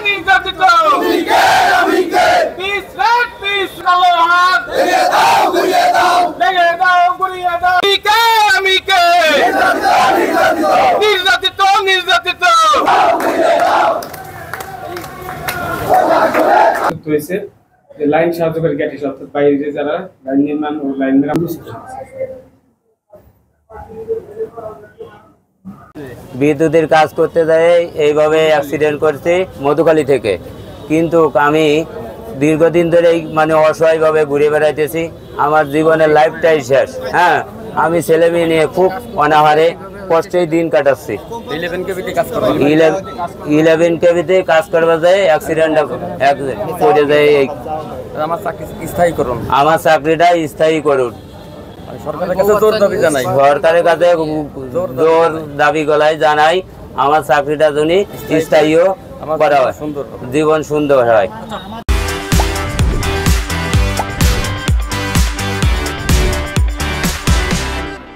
নির্যাতিত পিস কালো হাত ভেঙে দাও গুড়িয়ে দাও আমি কে নির্যাতিত হয়েছে যে লাইন সাহায্যকারী গ্যাটিস অর্থাৎ বাইরে যারা লাইন নির্মাণ ও লাইন মেরামত বিদ্যুতের কাজ করতে যায় এইভাবে অ্যাক্সিডেন্ট করছি মধুখালী থেকে। কিন্তু আমি দীর্ঘদিন ধরেই মানে অসহায়ভাবে ঘুরে বেড়াইতেছি, আমার জীবনের লাইফটাই শেষ। হ্যাঁ, আমি ছেলে মেয়ে নিয়ে খুব অনাহারে কষ্টেই দিন কাটাচ্ছি। 11 কেবিতে কাজ করব 11 কেবিতে কাজ করবা যায়, অ্যাক্সিডেন্ট করে যায়। আমার চাকরি স্থায়ী করুন, আমার চাকরিটা স্থায়ী করুন। সরকারের কাছে জোর দাবি জানাই, সরকারের কাছে জোর দাবি গলায় জানাই আমার চাকরিটা যদি স্থায়ীও করা হয়, জীবন সুন্দর হয়।